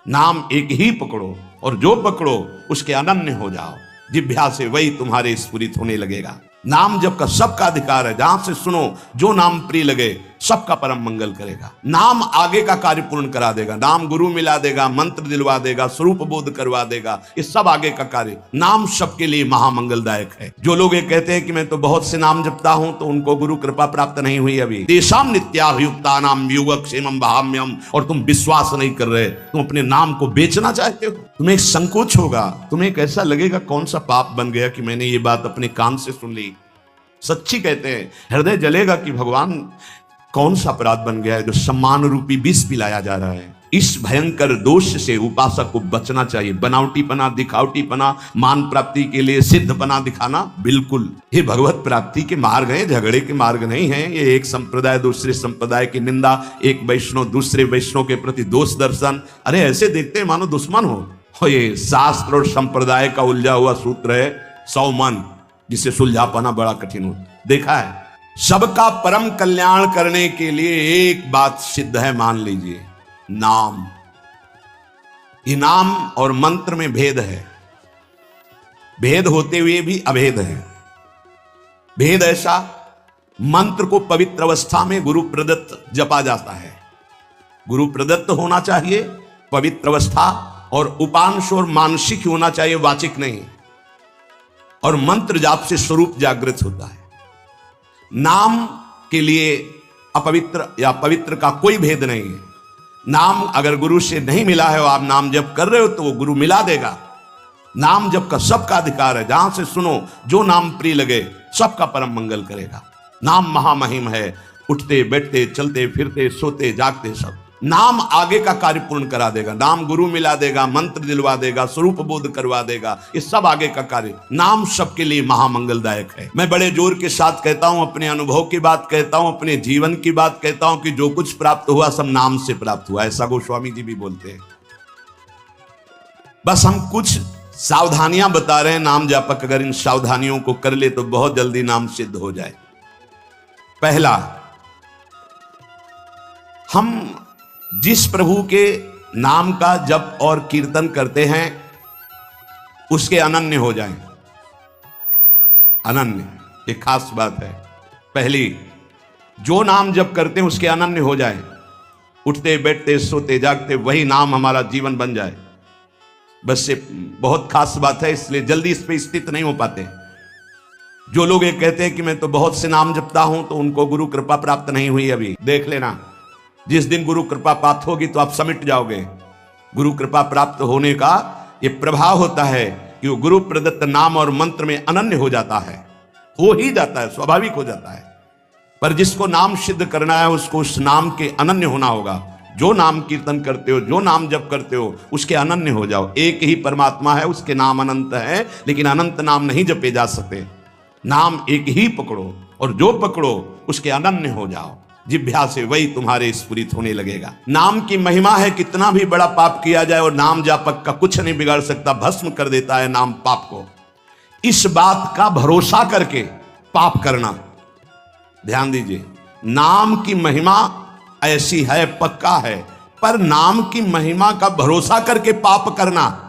नाम एक ही पकड़ो और जो पकड़ो उसके अनन्य हो जाओ। जिह्वा से वही तुम्हारे स्फुरित होने लगेगा। नाम जप का सबका अधिकार है। जहां से सुनो जो नाम प्रिय लगे सबका परम मंगल करेगा। नाम आगे का कार्य पूर्ण करा देगा। नाम गुरु मिला देगा, मंत्र दिलवा देगा, स्वरूप बोध करवा देगा। ये सब आगे का कार्य। नाम सबके लिए महामंगलदायक है। जो लोग ये कहते हैं कि मैं तो बहुत से नाम जपता हूं, तो उनको गुरु कृपा प्राप्त नहीं हुई अभी। तेषां नित्याभियुक्तानां योगक्षेमं वहाम्यहम्। और तुम विश्वास नहीं कर रहे, तुम अपने नाम को बेचना चाहते हो। तुम्हें एक संकोच होगा, तुम्हें कैसा लगेगा कौन सा पाप बन गया कि मैंने ये बात अपने कान से सुन ली। सच्ची कहते हैं, हृदय जलेगा कि भगवान कौन सा अपराध बन गया है जो सम्मान रूपी विष पिलाया जा रहा है। इस भयंकर दोष से उपासक को बचना चाहिए। बनावटीपना, दिखावटीपना, मान प्राप्ति के लिए सिद्धपना दिखाना, बिल्कुल ये भगवत प्राप्ति के मार्ग हैं, झगड़े के मार्ग नहीं हैं। ये एक संप्रदाय दूसरे संप्रदाय की निंदा, एक वैष्णव दूसरे वैष्णव के प्रति दोष दर्शन, अरे ऐसे देखते हैं मानो दुश्मन हो। ये शास्त्र और संप्रदाय का उलझा हुआ सूत्र है 100 मन, जिसे सुलझा पाना बड़ा कठिन हो। देखा है, सबका परम कल्याण करने के लिए एक बात सिद्ध है, मान लीजिए, नाम। ये नाम और मंत्र में भेद है। भेद होते हुए भी अभेद है। भेद ऐसा, मंत्र को पवित्र अवस्था में गुरु प्रदत्त जपा जाता है। गुरु प्रदत्त होना चाहिए, पवित्र अवस्था, और उपांश और मानसिक होना चाहिए, वाचिक नहीं। और मंत्र जाप से स्वरूप जागृत होता है। नाम के लिए अपवित्र या पवित्र का कोई भेद नहीं है। नाम अगर गुरु से नहीं मिला है और आप नाम जप कर रहे हो तो वो गुरु मिला देगा। नाम जप का सबका अधिकार है। जहां से सुनो जो नाम प्रिय लगे सबका परम मंगल करेगा। नाम महामहिम है। उठते बैठते चलते फिरते सोते जागते सब नाम आगे का कार्य पूर्ण करा देगा। नाम गुरु मिला देगा, मंत्र दिलवा देगा, स्वरूप बोध करवा देगा। ये सब आगे का कार्य। नाम सबके लिए महामंगलदायक है। मैं बड़े जोर के साथ कहता हूं, अपने अनुभव की बात कहता हूं, अपने जीवन की बात कहता हूं कि जो कुछ प्राप्त हुआ सब नाम से प्राप्त हुआ। ऐसा गोस्वामी जी भी बोलते हैं। बस हम कुछ सावधानियां बता रहे हैं। नाम जापक अगर इन सावधानियों को कर ले तो बहुत जल्दी नाम सिद्ध हो जाए। पहला, हम जिस प्रभु के नाम का जप और कीर्तन करते हैं उसके अनन्य हो जाएं। अनन्य एक खास बात है। पहली, जो नाम जप करते हैं उसके अनन्य हो जाएं। उठते बैठते सोते जागते वही नाम हमारा जीवन बन जाए। बस ये बहुत खास बात है, इसलिए जल्दी इस पे स्थित नहीं हो पाते। जो लोग ये कहते हैं कि मैं तो बहुत से नाम जपता हूं, तो उनको गुरु कृपा प्राप्त नहीं हुई अभी। देख लेना, जिस दिन गुरु कृपा प्राप्त होगी तो आप समिट जाओगे। गुरु कृपा प्राप्त होने का ये प्रभाव होता है कि वो गुरु प्रदत्त नाम और मंत्र में अनन्य हो जाता है। हो ही जाता है, स्वाभाविक हो जाता है। पर जिसको नाम सिद्ध करना है उसको उस नाम के अनन्य होना होगा। जो नाम कीर्तन करते हो, जो नाम जप करते हो, उसके अनन्य हो जाओ। एक ही परमात्मा है, उसके नाम अनंत है, लेकिन अनंत नाम नहीं जपे जा सकते। नाम एक ही पकड़ो और जो पकड़ो उसके अनन्य हो जाओ। जिह्वा से वही तुम्हारे स्फुरित होने लगेगा। नाम की महिमा है, कितना भी बड़ा पाप किया जाए और नाम जापक का कुछ नहीं बिगाड़ सकता, भस्म कर देता है नाम पाप को। इस बात का भरोसा करके पाप करना, ध्यान दीजिए, नाम की महिमा ऐसी है, पक्का है, पर नाम की महिमा का भरोसा करके पाप करना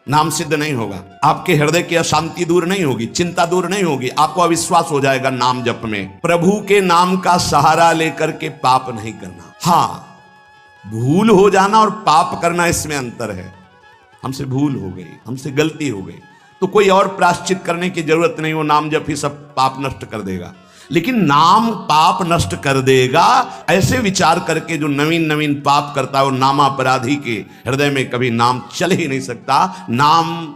नाम सिद्ध नहीं होगा। आपके हृदय की अशांति दूर नहीं होगी, चिंता दूर नहीं होगी, आपको अविश्वास हो जाएगा नाम जप में। प्रभु के नाम का सहारा लेकर के पाप नहीं करना। हाँ, भूल हो जाना और पाप करना, इसमें अंतर है। हमसे भूल हो गई, हमसे गलती हो गई, तो कोई और प्रायश्चित करने की जरूरत नहीं। वो नाम जप ही सब पाप नष्ट कर देगा। लेकिन नाम पाप नष्ट कर देगा ऐसे विचार करके जो नवीन नवीन पाप करता है वो नामापराधी के हृदय में कभी नाम चल ही नहीं सकता। नाम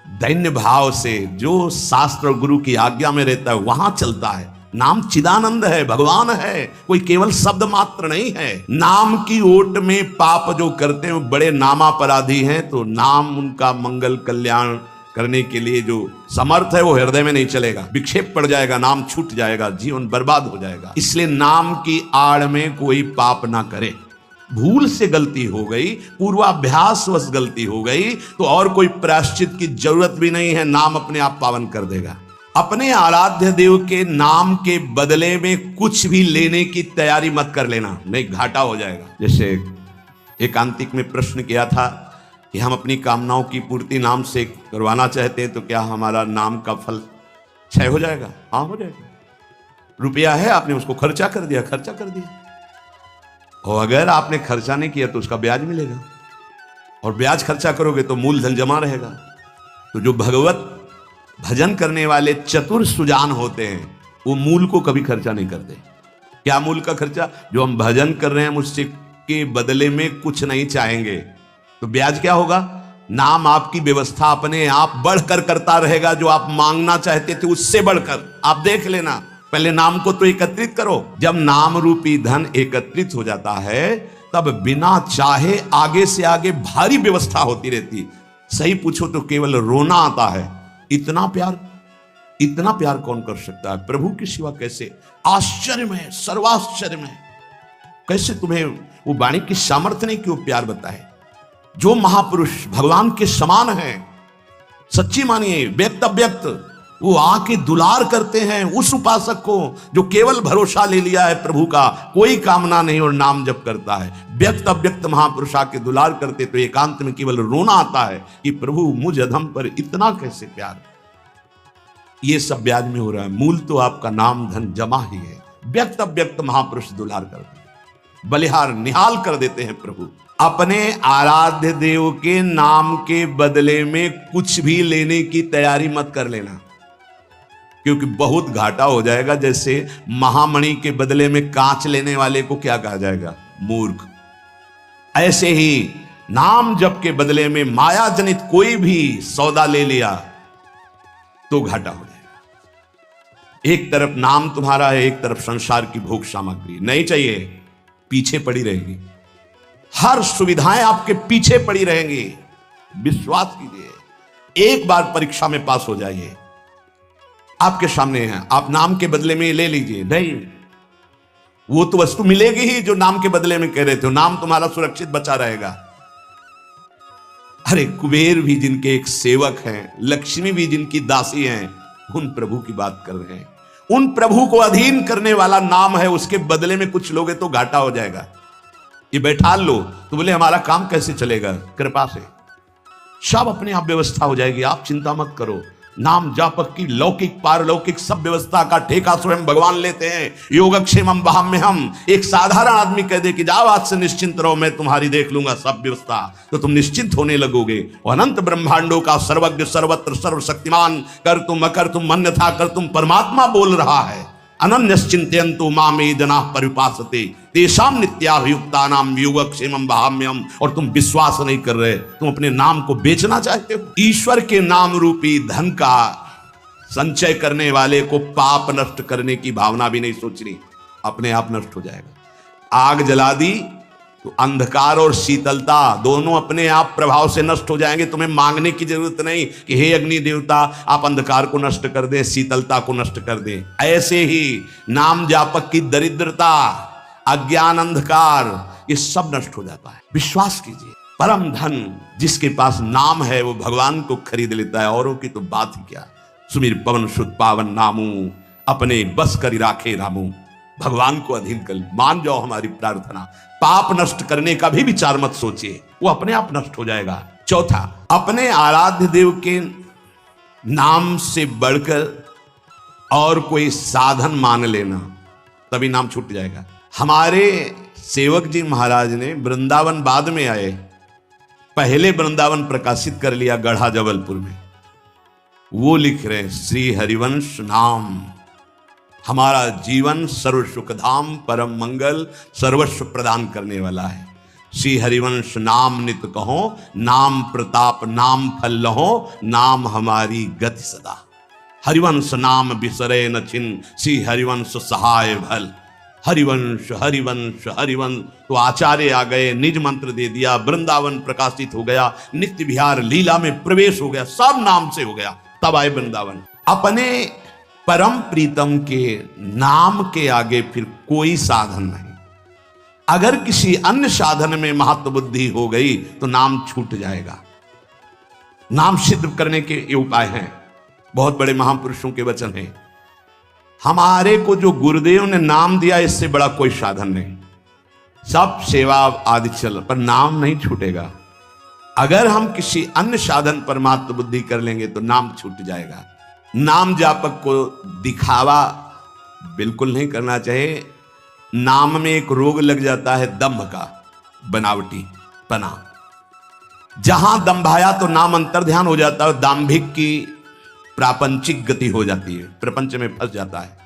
दैन्य भाव से जो शास्त्र और गुरु की आज्ञा में रहता है वहां चलता है। नाम चिदानंद है, भगवान है, कोई केवल शब्द मात्र नहीं है। नाम की ओट में पाप जो करते हैं वो बड़े नामापराधी हैं, तो नाम उनका मंगल कल्याण करने के लिए जो समर्थ है वो हृदय में नहीं चलेगा, विक्षेप पड़ जाएगा, नाम छूट जाएगा, जीवन बर्बाद हो जाएगा। इसलिए नाम की आड़ में कोई पाप ना करे। भूल से गलती हो गई, पूर्वाभ्यासवश गलती हो गई, तो और कोई प्रायश्चित की जरूरत भी नहीं है। नाम अपने आप पावन कर देगा। अपने आराध्य देव के नाम के बदले में कुछ भी लेने की तैयारी मत कर लेना, नहीं घाटा हो जाएगा। जैसे एकांतिक में प्रश्न किया था कि हम अपनी कामनाओं की पूर्ति नाम से करवाना चाहते हैं तो क्या हमारा नाम का फल क्षय हो जाएगा? हाँ, हो जाएगा। रुपया है, आपने उसको खर्चा कर दिया, खर्चा कर दिया, और अगर आपने खर्चा नहीं किया तो उसका ब्याज मिलेगा, और ब्याज खर्चा करोगे तो मूलधन जमा रहेगा। तो जो भगवत भजन करने वाले चतुर सुजान होते हैं वो मूल को कभी खर्चा नहीं करते। क्या मूल का खर्चा? जो हम भजन कर रहे हैं मुझसे के बदले में कुछ नहीं चाहेंगे, तो ब्याज क्या होगा? नाम आपकी व्यवस्था अपने आप बढ़कर करता रहेगा, जो आप मांगना चाहते थे उससे बढ़कर। आप देख लेना, पहले नाम को तो एकत्रित करो। जब नाम रूपी धन एकत्रित हो जाता है तब बिना चाहे आगे से आगे भारी व्यवस्था होती रहती। सही पूछो तो केवल रोना आता है। इतना प्यार कौन कर सकता है प्रभु के सिवा? कैसे? आश्चर्य में, सर्वाश्चर्य में, कैसे तुम्हें वो वाणी की सामर्थ्य नहीं कि वो प्यार बताए। जो महापुरुष भगवान के समान हैं, सच्ची मानिए, व्यक्त अव्यक्त, वो आके दुलार करते हैं उस उपासक को जो केवल भरोसा ले लिया है प्रभु का, कोई कामना नहीं और नाम जप करता है। व्यक्त अव्यक्त महापुरुष आके दुलार करते तो एकांत में केवल रोना आता है कि प्रभु मुझ अधम पर इतना कैसे प्यार। ये सब ब्याज में हो रहा है, मूल तो आपका नाम धन जमा ही है। व्यक्त अव्यक्त महापुरुष दुलार करते हैं, बलिहार निहाल कर देते हैं प्रभु। अपने आराध्य देव के नाम के बदले में कुछ भी लेने की तैयारी मत कर लेना, क्योंकि बहुत घाटा हो जाएगा। जैसे महामणि के बदले में कांच लेने वाले को क्या कहा जाएगा? मूर्ख। ऐसे ही नाम जप के बदले में माया जनित कोई भी सौदा ले लिया तो घाटा हो जाएगा। एक तरफ नाम तुम्हारा है, एक तरफ संसार की भोग सामग्री नहीं चाहिए, पीछे पड़ी रहेगी। हर सुविधाएं आपके पीछे पड़ी रहेंगी। विश्वास कीजिए, एक बार परीक्षा में पास हो जाइए, आपके सामने है, आप नाम के बदले में ले लीजिए। नहीं, वो तो वस्तु मिलेगी ही जो नाम के बदले में कह रहे थे। नाम तुम्हारा सुरक्षित बचा रहेगा। अरे कुबेर भी जिनके एक सेवक हैं, लक्ष्मी भी जिनकी दासी हैं, उन प्रभु की बात कर रहे हैं। उन प्रभु को अधीन करने वाला नाम है, उसके बदले में कुछ लोगे तो घाटा हो जाएगा। ये बैठा लो तो बोले हमारा काम कैसे चलेगा? कृपा से सब अपने आप व्यवस्था हो जाएगी, आप चिंता मत करो। नाम जापक की लौकिक पारलौकिक सब व्यवस्था का ठेका स्वयं भगवान लेते हैं। योगक्षेमम वहाम्यहम्। एक साधारण आदमी कह दे कि जाओ आज से निश्चिंत रहो, मैं तुम्हारी देख लूंगा सब व्यवस्था, तो तुम निश्चिंत होने लगोगे। और अनंत ब्रह्मांडों का सर्वज्ञ सर्वत्र सर्वशक्तिमान कर तुम अकर तुम अन्यथा कर तुम परमात्मा बोल रहा है। अनन्यश्चिन्तयन्तु मामे जनाः परिपासते तेषां नित्याभियुक्तानां योगक्षेमं वहाम्यहम्। और तुम विश्वास नहीं कर रहे, तुम अपने नाम को बेचना चाहते हो। ईश्वर के नाम रूपी धन का संचय करने वाले को पाप नष्ट करने की भावना भी नहीं सोचनी, अपने आप नष्ट हो जाएगा। आग जला दी तो अंधकार और शीतलता दोनों अपने आप प्रभाव से नष्ट हो जाएंगे। तुम्हें मांगने की जरूरत नहीं कि हे अग्नि देवता आप अंधकार को नष्ट कर दें, शीतलता को नष्ट कर दें। ऐसे ही नाम जापक की दरिद्रता, अज्ञान, अंधकार, ये सब नष्ट हो जाता है। विश्वास कीजिए, परम धन जिसके पास नाम है वो भगवान को खरीद लेता है, औरों की तो बात ही क्या। सुमिर पवन सुत पावन नामू, अपने बस करी राखे रामू। भगवान को अधीन कर मान जाओ हमारी प्रार्थना। पाप नष्ट करने का भी विचार मत सोचिए, वो अपने आप नष्ट हो जाएगा। चौथा, अपने आराध्य देव के नाम से बढ़कर और कोई साधन मान लेना, तभी नाम छूट जाएगा। हमारे सेवक जी महाराज ने वृंदावन बाद में आए, पहले वृंदावन प्रकाशित कर लिया गढ़ा जबलपुर में। वो लिख रहे हैं श्री हरिवंश नाम हमारा जीवन सर्व सुखधाम परम मंगल सर्वस्व प्रदान करने वाला है। श्री हरिवंश नाम नित कहो, नाम प्रताप नाम फल लहो, नाम हमारी गति सदा। हरिवंश नाम बिसरे न छिन, श्री हरिवंश सहाय भल। हरिवंश हरिवंश हरिवंश। तो आचार्य आ गए, निज मंत्र दे दिया, वृंदावन प्रकाशित हो गया, नित्य विहार लीला में प्रवेश हो गया, सब नाम से हो गया। तब आए वृंदावन। अपने परम प्रीतम के नाम के आगे फिर कोई साधन नहीं। अगर किसी अन्य साधन में महत्व बुद्धि हो गई तो नाम छूट जाएगा। नाम सिद्ध करने के ये उपाय हैं, बहुत बड़े महापुरुषों के वचन हैं। हमारे को जो गुरुदेव ने नाम दिया इससे बड़ा कोई साधन नहीं। सब सेवा आदि चल, पर नाम नहीं छूटेगा। अगर हम किसी अन्य साधन परमात्म बुद्धि कर लेंगे तो नाम छूट जाएगा। नाम जापक को दिखावा बिल्कुल नहीं करना चाहिए। नाम में एक रोग लग जाता है दंभ का, बनावटी पना। जहां दंभाया तो नाम अंतर ध्यान हो जाता है, दाम्भिक की प्रापंचिक गति हो जाती है, प्रपंच में फंस जाता है।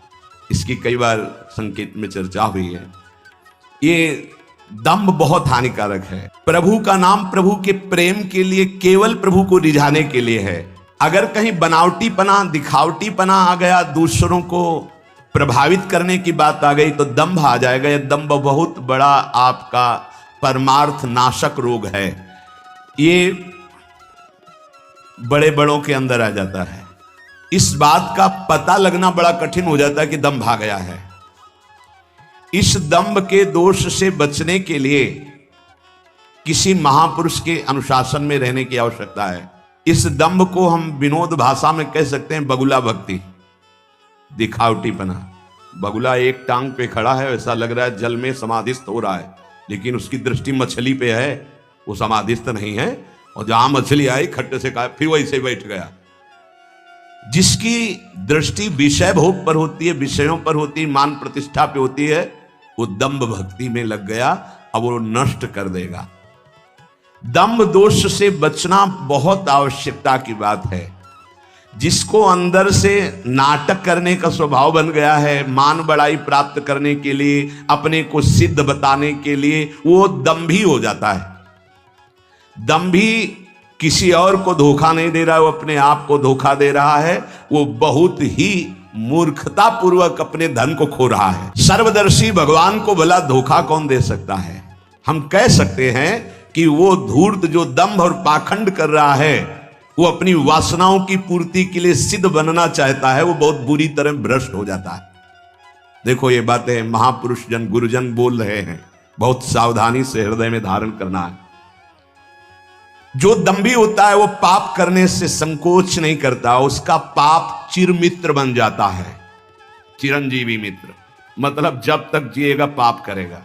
इसकी कई बार संकेत में चर्चा हुई है। ये दंभ बहुत हानिकारक है। प्रभु का नाम प्रभु के प्रेम के लिए, केवल प्रभु को रिझाने के लिए है। अगर कहीं बनावटीपना, दिखावटीपना आ गया, दूसरों को प्रभावित करने की बात आ गई तो दंभ आ जाएगा। यह दंभ बहुत बड़ा आपका परमार्थ नाशक रोग है। ये बड़े बड़ों के अंदर आ जाता है। इस बात का पता लगना बड़ा कठिन हो जाता है कि दंभ आ गया है। इस दंभ के दोष से बचने के लिए किसी महापुरुष के अनुशासन में रहने की आवश्यकता है। इस दंभ को हम विनोद भाषा में कह सकते हैं बगुला भक्ति, दिखावटीपना। बगुला एक टांग पे खड़ा है, ऐसा लग रहा है जल में समाधिस्थ हो रहा है, लेकिन उसकी दृष्टि मछली पे है, वो समाधिस्थ नहीं है। और जहां मछली आई खट्टे से कहा, फिर वैसे बैठ गया। जिसकी दृष्टि विषय भोग पर होती है, विषयों पर होती है, मान प्रतिष्ठा पे होती है, वो दंभ भक्ति में लग गया। अब वो नष्ट कर देगा। दंभ दोष से बचना बहुत आवश्यकता की बात है। जिसको अंदर से नाटक करने का स्वभाव बन गया है, मान बड़ाई प्राप्त करने के लिए, अपने को सिद्ध बताने के लिए, वो दंभी हो जाता है। दंभी किसी और को धोखा नहीं दे रहा है, वो अपने आप को धोखा दे रहा है। वो बहुत ही मूर्खता पूर्वक अपने धन को खो रहा है। सर्वदर्शी भगवान को भला धोखा कौन दे सकता है? हम कह सकते हैं कि वो धूर्त जो दंभ और पाखंड कर रहा है, वो अपनी वासनाओं की पूर्ति के लिए सिद्ध बनना चाहता है, वो बहुत बुरी तरह भ्रष्ट हो जाता है। देखो ये बातें महापुरुष जन, गुरुजन बोल रहे हैं, बहुत सावधानी से हृदय में धारण करना है। जो दंभी होता है वो पाप करने से संकोच नहीं करता, उसका पाप चिर मित्र बन जाता है, चिरंजीवी मित्र। मतलब जब तक जिएगा पाप करेगा।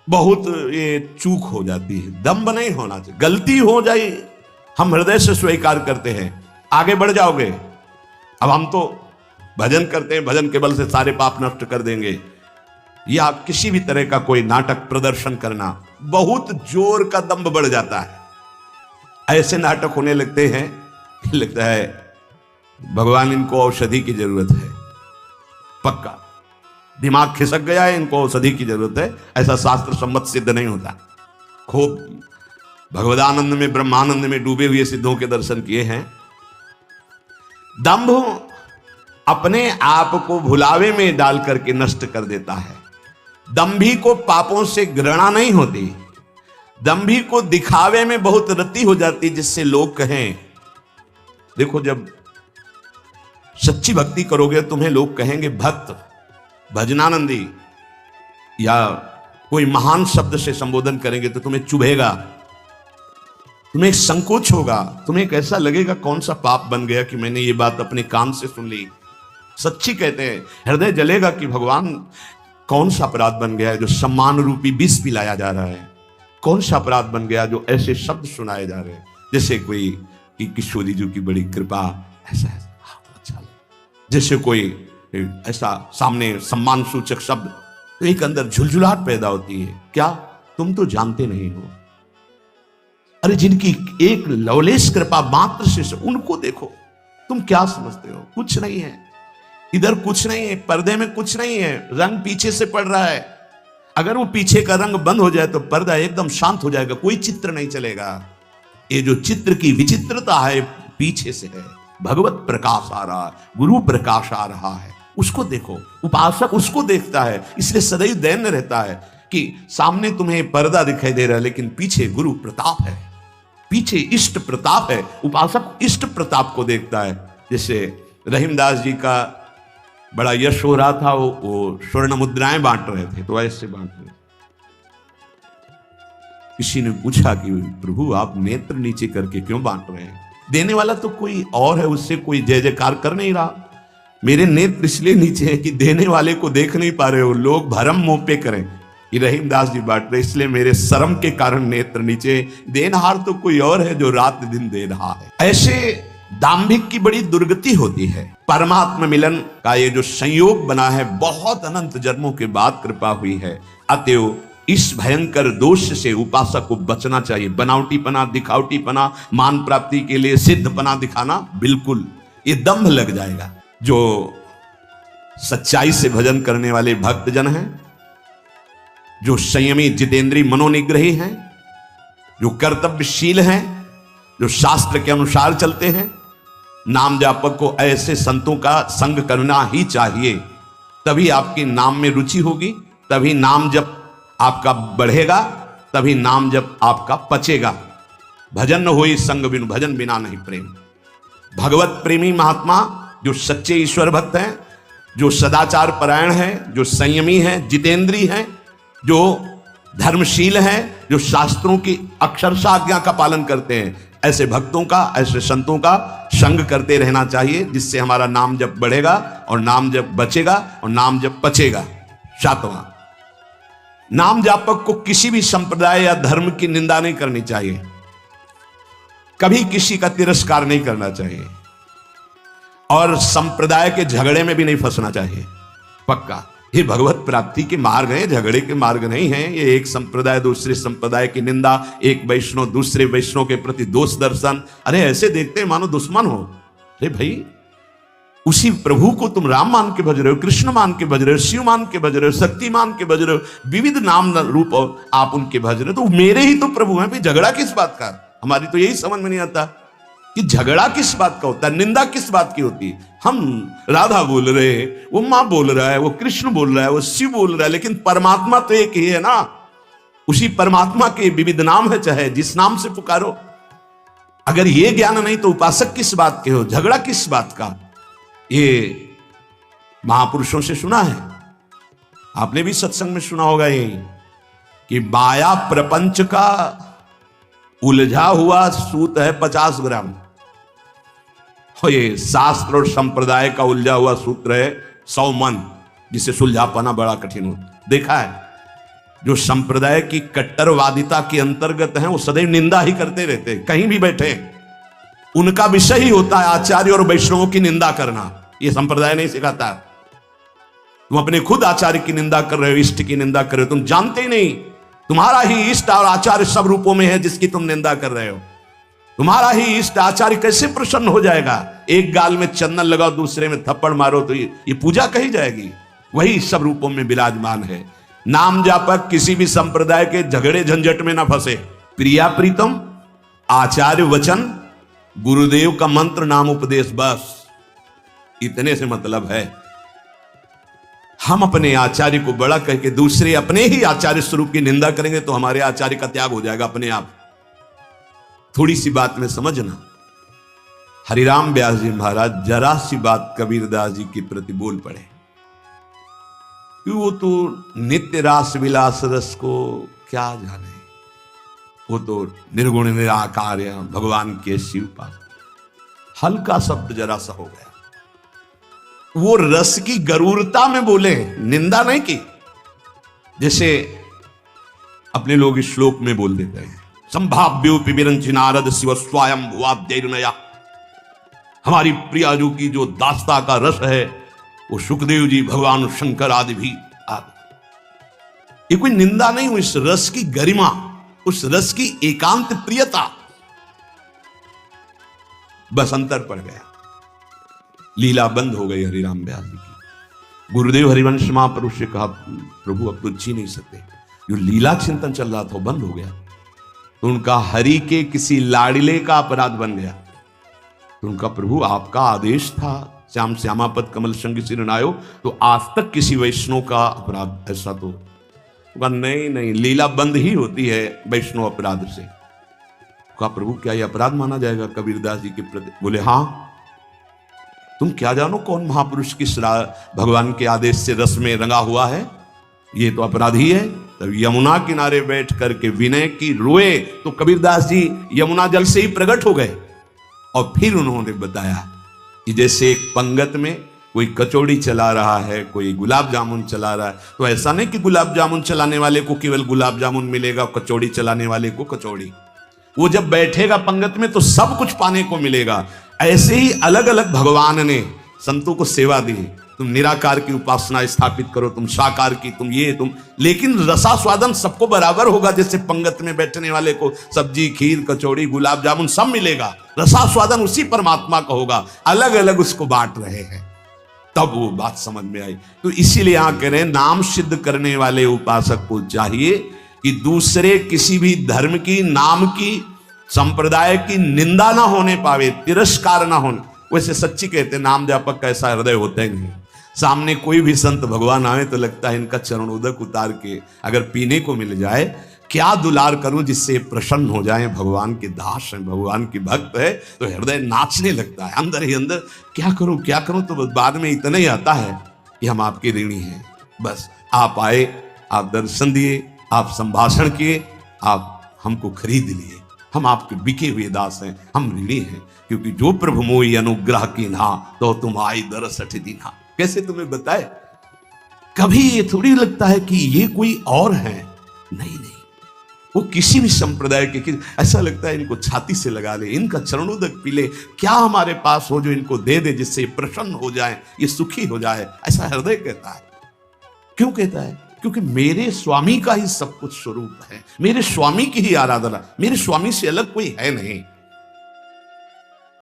बहुत ये चूक हो जाती है, दंभ नहीं होना चाहिए। गलती हो जाए हम हृदय से स्वीकार करते हैं, आगे बढ़ जाओगे। अब हम तो भजन करते हैं, भजन के बल से सारे पाप नष्ट कर देंगे, या किसी भी तरह का कोई नाटक प्रदर्शन करना, बहुत जोर का दंभ बढ़ जाता है। ऐसे नाटक होने लगते हैं, लगता है भगवान इनको औषधि की जरूरत है, पक्का दिमाग खिसक गया है, इनको औषधि की जरूरत है। ऐसा शास्त्र सम्मत सिद्ध नहीं होता। खूब भगवदानंद में, ब्रह्मानंद में डूबे हुए सिद्धों के दर्शन किए हैं। दंभ अपने आप को भुलावे में डाल करके नष्ट कर देता है। दंभी को पापों से घृणा नहीं होती, दंभी को दिखावे में बहुत रति हो जाती, जिससे लोग कहें, देखो जब सच्ची भक्ति करोगे तुम्हें लोग कहेंगे भक्त, भजनानंदी, या कोई महान शब्द से संबोधन करेंगे तो तुम्हें चुभेगा, तुम्हें एक संकोच होगा, तुम्हें कैसा लगेगा कौन सा पाप बन गया कि मैंने ये बात अपने कान से सुन ली। सच्ची कहते हैं, हृदय जलेगा कि भगवान कौन सा अपराध बन गया है जो सम्मान रूपी विष पिलाया जा रहा है, कौन सा अपराध बन गया जो ऐसे शब्द सुनाए जा रहे हैं। जैसे कोई कि किशोरी जी की बड़ी कृपा, ऐसा अच्छा लगे। जैसे कोई ऐसा सामने सम्मान सूचक शब्द, तो एक अंदर झुलझुलाहट पैदा होती है। क्या तुम तो जानते नहीं हो? अरे जिनकी एक लवलेश कृपा मात्र से, उनको देखो, तुम क्या समझते हो? कुछ नहीं है इधर, कुछ नहीं है, पर्दे में कुछ नहीं है, रंग पीछे से पड़ रहा है। अगर वो पीछे का रंग बंद हो जाए तो पर्दा एकदम शांत हो जाएगा, कोई चित्र नहीं चलेगा। ये जो चित्र की विचित्रता है पीछे से है। भगवत प्रकाश आ रहा है, गुरु प्रकाश आ रहा है, उसको देखो। उपासक उसको देखता है, इसलिए सदैव दैन्य रहता है कि सामने तुम्हें पर्दा दिखाई दे रहा है लेकिन पीछे गुरु प्रताप है, पीछे इष्ट प्रताप है। उपासक इष्ट प्रताप को देखता है। जैसे रहीमदास जी का बड़ा यश हो रहा था, वो स्वर्ण मुद्राएं बांट रहे थे, तो ऐसे बांट रहे। किसी ने पूछा कि प्रभु आप नेत्र नीचे करके क्यों बांट रहे हैं? देने वाला तो कोई और है, उससे कोई जय जयकार कर नहीं रहा। मेरे नेत्र इसलिए नीचे हैं कि देने वाले को देख नहीं पा रहे हो, लोग भरम मुंह पे करें। ये रहीमदास जी बांट रहे, इसलिए मेरे शर्म के कारण नेत्र नीचे। देनहार तो कोई और है जो रात दिन दे रहा है। ऐसे दाम्भिक की बड़ी दुर्गति होती है। परमात्मा मिलन का ये जो संयोग बना है, बहुत अनंत जन्मों के बाद कृपा हुई है। अतएव इस भयंकर दोष से उपासक को बचना चाहिए। बनावटीपना, दिखावटीपना, मान प्राप्ति के लिए सिद्धपना दिखाना, बिल्कुल ये दंभ लग जाएगा। जो सच्चाई से भजन करने वाले भक्तजन हैं, जो संयमी जितेंद्री मनोनिग्रही हैं, जो कर्तव्यशील हैं, जो शास्त्र के अनुसार चलते हैं, नाम जापक को ऐसे संतों का संग करना ही चाहिए। तभी आपके नाम में रुचि होगी, तभी नाम जप आपका बढ़ेगा, तभी नाम जप आपका पचेगा। भजन न होई संग बिनु, भजन बिना नहीं प्रेम। भगवत प्रेमी महात्मा जो सच्चे ईश्वर भक्त हैं, जो सदाचार परायण हैं, जो संयमी हैं, जितेंद्री हैं, जो धर्मशील हैं, जो शास्त्रों की अक्षरशः आज्ञा का पालन करते हैं, ऐसे भक्तों का, ऐसे संतों का संग करते रहना चाहिए, जिससे हमारा नाम जप बढ़ेगा और नाम जप बचेगा और नाम जप पचेगा। सातवां, नाम जापक को किसी भी संप्रदाय या धर्म की निंदा नहीं करनी चाहिए, कभी किसी का तिरस्कार नहीं करना चाहिए, और संप्रदाय के झगड़े में भी नहीं फंसना चाहिए। पक्का ये भगवत प्राप्ति के मार्ग हैं, झगड़े के मार्ग नहीं हैं। ये एक संप्रदाय दूसरे संप्रदाय की निंदा, एक वैष्णव दूसरे वैष्णव के प्रति दोष दर्शन, अरे ऐसे देखते हैं मानो दुश्मन हो। अरे भाई, उसी प्रभु को तुम राम मान के भज रहे हो, कृष्ण मान के भज रहे हो, शिव मान के भज रहे हो, शक्ति मान के भज रहे हो, विविध नाम रूप आप उनके भज रहे हो, तो मेरे ही तो प्रभु हैं। भाई झगड़ा किस बात का? हमारी तो यही समझ में नहीं आता कि झगड़ा किस बात का होता है, निंदा किस बात की होती है। हम राधा बोल रहे हैं, वो माँ बोल रहा है, वो कृष्ण बोल रहा है, वो शिव बोल रहा है, लेकिन परमात्मा तो एक ही है ना। उसी परमात्मा के विविध नाम है, चाहे जिस नाम से पुकारो। अगर ये ज्ञान नहीं तो उपासक किस बात के हो, झगड़ा किस बात का? ये महापुरुषों से सुना है, आपने भी सत्संग में सुना होगा ये कि माया प्रपंच का उलझा हुआ सूत है 50 ग्राम, और ये शास्त्र और संप्रदाय का उलझा हुआ सूत्र है 100 मन, जिसे सुलझा पाना बड़ा कठिन होता। देखा है, जो संप्रदाय की कट्टरवादिता के अंतर्गत हैं, वो सदैव निंदा ही करते रहते, कहीं भी बैठे उनका विषय ही होता है आचार्य और वैष्णवों की निंदा करना। ये संप्रदाय नहीं सिखाता। तुम अपने खुद आचार्य की निंदा कर रहे हो, इष्ट की निंदा कर रहे हो, तुम जानते ही नहीं तुम्हारा ही इष्ट और आचार्य सब रूपों में है जिसकी तुम निंदा कर रहे हो। तुम्हारा ही इष्ट आचार्य कैसे प्रसन्न हो जाएगा? एक गाल में चंदन लगाओ, दूसरे में थप्पड़ मारो तो ये पूजा कही जाएगी? वही सब रूपों में विराजमान है। नाम जापक किसी भी संप्रदाय के झगड़े झंझट में ना फंसे। प्रिया प्रीतम, आचार्य वचन, गुरुदेव का मंत्र, नाम उपदेश, बस इतने से मतलब है। हम अपने आचार्य को बड़ा करके दूसरे अपने ही आचार्य स्वरूप की निंदा करेंगे तो हमारे आचार्य का त्याग हो जाएगा अपने आप। थोड़ी सी बात में समझना। हरिराम व्यास जी महाराज जरा सी बात कबीरदास जी के प्रति बोल पड़े, वो तो नित्य रास विलास रस को क्या जाने, वो तो निर्गुण निराकार भगवान के शिव पास। हल्का शब्द जरा सा हो गया, वो रस की गरूरता में बोले, निंदा नहीं की। जैसे अपने लोग इस श्लोक में बोल देते हैं, संभाव्योपि विरंचि नारद शिव स्वयं भुवाद्यैर्नया। हमारी प्रिया जो की जो दास्ता का रस है, वो सुखदेव जी, भगवान शंकर आदि भी आदि। ये कोई निंदा नहीं, उस रस की गरिमा, उस रस की एकांत प्रियता, बस अंतर पड़ गया। लीला बंद हो गई हरिराम व्यास जी की। गुरुदेव हरिवंश महापुरुष से कहा, प्रभु अब तो जी नहीं सकते, जो लीला चिंतन चल रहा था वो बंद हो गया। तो उनका हरि के किसी लाड़िले का अपराध बन गया। तो उनका, प्रभु आपका आदेश था श्याम श्यामापद कमल संग सिरनायो, तो आज तक किसी वैष्णव का अपराध ऐसा तो नहीं नहीं, लीला बंद ही होती है वैष्णव अपराध से। कहा, प्रभु क्या यह अपराध माना जाएगा कबीरदास जी के प्रति? बोले हाँ, तुम क्या जानो कौन महापुरुष किस भगवान के आदेश से रस में रंगा हुआ है, ये तो अपराध ही है। तब यमुना किनारे बैठ करके विनय की रोए तो कबीरदास जी यमुना जल से ही प्रकट हो गए। और फिर उन्होंने बताया कि जैसे एक पंगत में कोई कचौड़ी चला रहा है, कोई गुलाब जामुन चला रहा है, तो ऐसा नहीं कि गुलाब जामुन चलाने वाले को केवल गुलाब जामुन मिलेगा, कचौड़ी चलाने वाले को कचौड़ी। वो जब बैठेगा पंगत में तो सब कुछ पाने को मिलेगा। ऐसे ही अलग अलग भगवान ने संतों को सेवा दी। तुम निराकार की उपासना स्थापित करो, तुम साकार की, तुम ये तुम, लेकिन रसास्वादन सबको बराबर होगा। जैसे पंगत में बैठने वाले को सब्जी, खीर, कचौड़ी, गुलाब जामुन सब मिलेगा, रसास्वादन उसी परमात्मा का होगा। अलग अलग उसको बांट रहे हैं, तब वो बात समझ में आई। तो इसीलिए यहां कह रहे हैं, नाम सिद्ध करने वाले उपासक को चाहिए कि दूसरे किसी भी धर्म की, नाम की, संप्रदाय की निंदा ना होने पावे, तिरस्कार ना होने। वैसे सच्ची कहते, नाम जापक का ऐसा हृदय होता ही नहीं। सामने कोई भी संत भगवान आए तो लगता है इनका चरणोदक उतार के अगर पीने को मिल जाए, क्या दुलार करूं जिससे प्रसन्न हो जाए। भगवान के दास हैं, भगवान की भक्त है, तो हृदय नाचने लगता है अंदर ही अंदर। क्या करूं, तो बाद में इतना ही आता है कि हम आपके ऋणी हैं। बस आप आए, आप दर्शन दिए, आप संभाषण किए, आप हमको खरीद लिए, हम आपके बिके हुए दास हैं, हम ऋणी हैं। क्योंकि जो प्रभु मोई अनुग्रह की ना, तो तुम आई दरस अठ दीना। कैसे तुम्हें बताए, कभी ये थोड़ी लगता है कि ये कोई और है, नहीं, वो किसी भी संप्रदाय के, ऐसा लगता है इनको छाती से लगा ले, इनका चरणोदक पी ले, क्या हमारे पास हो जो इनको दे दे, जिससे प्रसन्न हो जाए, ये सुखी हो जाए। ऐसा हृदय कहता है। क्यों कहता है? क्योंकि मेरे स्वामी का ही सब कुछ स्वरूप है, मेरे स्वामी की ही आराधना, मेरे स्वामी से अलग कोई है नहीं।